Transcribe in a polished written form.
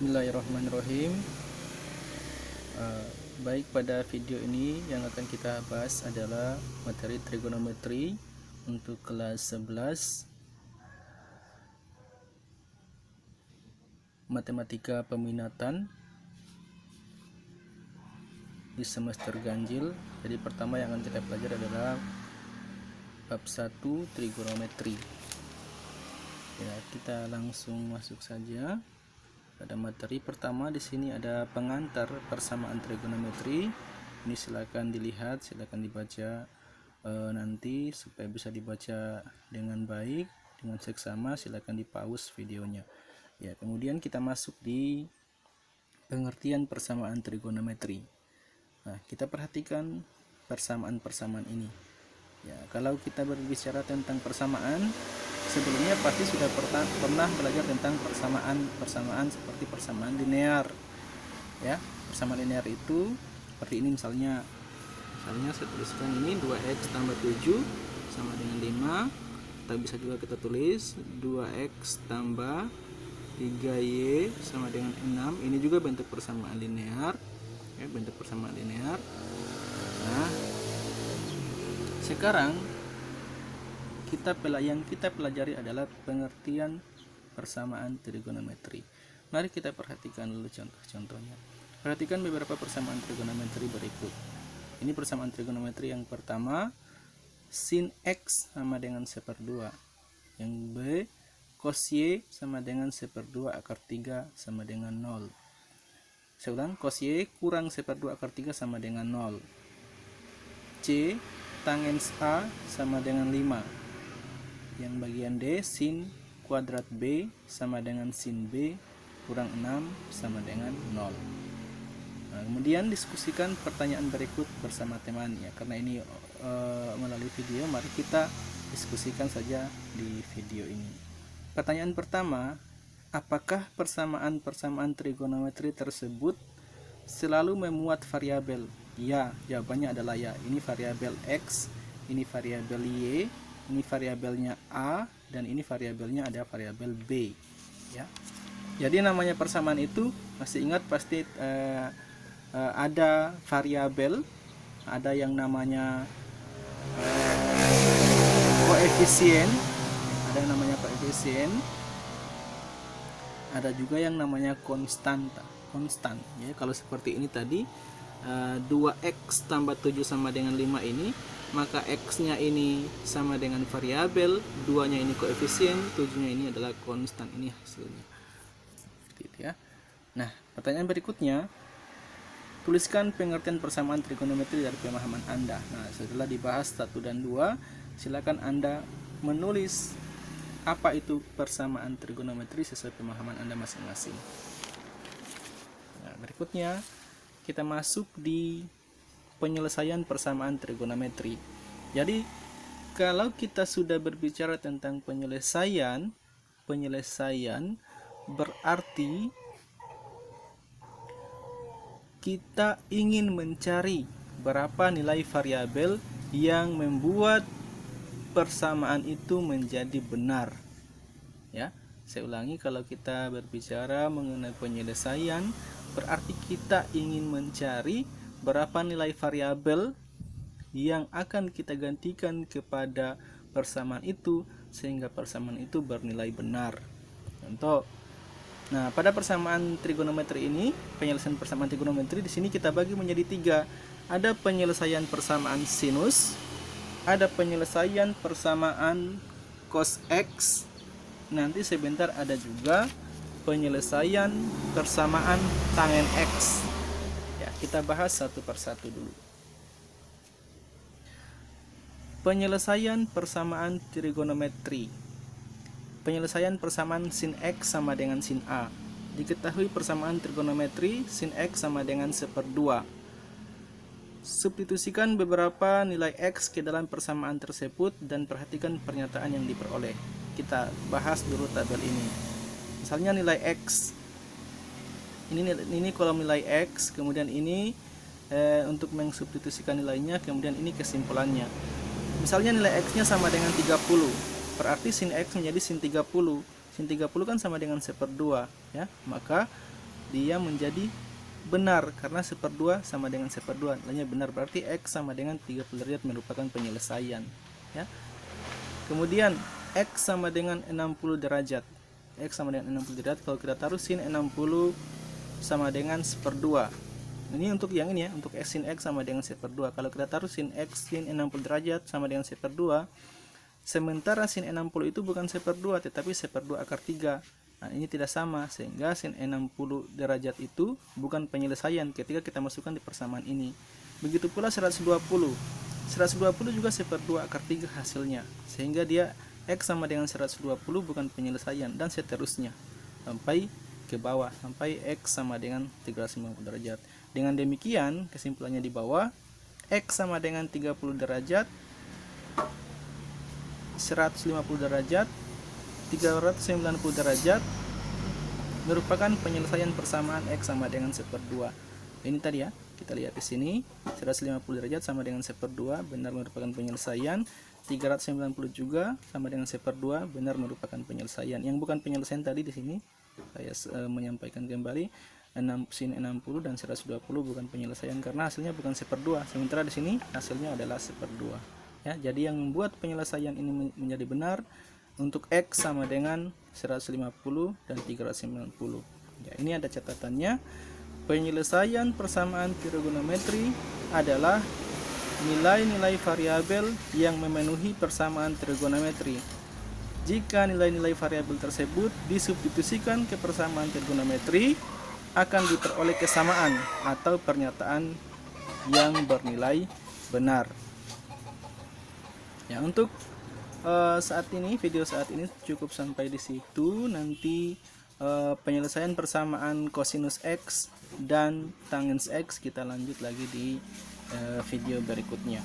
Bismillahirrahmanirrahim. Baik, pada video ini yang akan kita bahas adalah materi trigonometri untuk kelas 11 matematika peminatan di semester ganjil. Jadi pertama yang akan kita pelajari adalah bab 1 trigonometri. Ya, kita langsung masuk saja. Pada materi pertama di sini ada pengantar persamaan trigonometri. Ini silakan dilihat, silakan dibaca nanti supaya bisa dibaca dengan baik, dengan seksama. Silakan di pause videonya. Ya, kemudian kita masuk di pengertian persamaan trigonometri. Nah, kita perhatikan persamaan-persamaan ini. Ya, kalau kita berbicara tentang persamaan, sebelumnya pasti sudah pernah belajar tentang persamaan seperti persamaan linear. Ya, persamaan linear itu seperti ini, misalnya saya tuliskan ini 2x tambah 7 sama dengan 5, atau bisa juga kita tulis 2x tambah 3y sama dengan 6. Ini juga bentuk persamaan linear, ya, bentuk persamaan linear. Nah, sekarang yang kita pelajari adalah pengertian persamaan trigonometri. Mari kita perhatikan dulu contoh-contohnya. Perhatikan beberapa persamaan trigonometri berikut. Ini persamaan trigonometri yang pertama, sin x sama dengan 1/2. Yang B, cos y sama dengan 1/2 akar 3 sama dengan 0. Saya ulang, cos y kurang 1/2 akar 3 sama dengan 0. C, tangens A sama dengan 5. Yang bagian D, sin kuadrat B sama dengan sin B kurang 6 sama dengan 0. Nah, kemudian diskusikan pertanyaan berikut bersama teman, ya, karena ini melalui video, mari kita diskusikan saja di video ini. Pertanyaan pertama, apakah persamaan-persamaan trigonometri tersebut selalu memuat variabel? Ya, jawabannya adalah ya. Ini variabel x, ini variabel y, ini variabelnya a, dan ini variabelnya ada variabel b, ya. Jadi namanya persamaan itu, masih ingat pasti ada variabel, ada yang namanya koefisien, ada yang namanya koefisien, ada juga yang namanya konstan, ya. Kalau seperti ini tadi, 2x tambah 7 sama dengan 5 ini, maka x nya ini sama dengan variabel, 2 nya ini koefisien, 7 nya ini adalah konstan. Ini hasilnya, seperti itu, ya. Nah, pertanyaan berikutnya, tuliskan pengertian persamaan trigonometri dari pemahaman Anda. Nah, setelah dibahas 1 dan 2, silakan Anda menulis apa itu persamaan trigonometri sesuai pemahaman Anda masing-masing. Nah, berikutnya kita masuk di penyelesaian persamaan trigonometri. Jadi, kalau kita sudah berbicara tentang penyelesaian berarti kita ingin mencari berapa nilai variabel yang membuat persamaan itu menjadi benar, ya. Saya ulangi, kalau kita berbicara mengenai penyelesaian berarti kita ingin mencari berapa nilai variabel yang akan kita gantikan kepada persamaan itu sehingga persamaan itu bernilai benar. Contoh, nah, pada persamaan trigonometri ini, penyelesaian persamaan trigonometri di sini kita bagi menjadi 3. Ada penyelesaian persamaan sinus, ada penyelesaian persamaan cos x, nanti sebentar ada juga penyelesaian persamaan tangen x. Ya, kita bahas satu persatu dulu. Penyelesaian persamaan trigonometri. Penyelesaian persamaan sin x sama dengan sin a. Diketahui persamaan trigonometri sin x sama dengan 1/2. Substitusikan beberapa nilai x ke dalam persamaan tersebut dan perhatikan pernyataan yang diperoleh. Kita bahas dulu tabel ini. Misalnya nilai x. Ini kolom nilai x, kemudian ini untuk mensubstitusikan nilainya, kemudian ini kesimpulannya. Misalnya nilai x-nya sama dengan 30. Berarti sin x menjadi sin 30. Sin 30 kan sama dengan 1/2, ya. Maka dia menjadi benar karena 1/2 sama dengan 1/2. Nilainya benar berarti X sama dengan 30 derajat merupakan penyelesaian, ya. Kemudian X sama dengan 60 derajat. X sama dengan 60 derajat, kalau kita taruh sin 60 sama dengan 1/2. Ini untuk yang ini ya, untuk sin X sama dengan 1/2. Kalau kita taruh sin X sin 60 derajat sama dengan 1/2, sementara sin 60 itu bukan 1/2 tetapi 1/2 akar 3. Nah, ini tidak sama, sehingga sin 60 derajat itu bukan penyelesaian ketika kita masukkan di persamaan ini. Begitu pula 120. 120 juga 1/2 akar 3 hasilnya, sehingga dia X sama dengan 120 bukan penyelesaian, dan seterusnya sampai ke bawah, sampai X sama dengan 350 derajat. Dengan demikian, kesimpulannya di bawah, X sama dengan 30 derajat, 150 derajat, 390 derajat merupakan penyelesaian persamaan X sama dengan 1/2. Ini tadi ya, kita lihat di sini 150 derajat sama dengan 1/2 benar merupakan penyelesaian, 390 juga sama dengan 1/2 benar merupakan penyelesaian. Yang bukan penyelesaian tadi di sini saya menyampaikan kembali, sin 60 dan 120 bukan penyelesaian karena hasilnya bukan 1/2, sementara di sini hasilnya adalah 1/2. Ya, jadi yang membuat penyelesaian ini menjadi benar untuk X sama dengan 150 dan 390. Ya, ini ada catatannya. Penyelesaian persamaan trigonometri adalah nilai-nilai variabel yang memenuhi persamaan trigonometri. Jika nilai-nilai variabel tersebut disubstitusikan ke persamaan trigonometri, akan diperoleh kesamaan atau pernyataan yang bernilai benar. Ya, untuk saat ini, video saat ini cukup sampai di situ. Nanti penyelesaian persamaan kosinus X dan tangens X kita lanjut lagi di video berikutnya.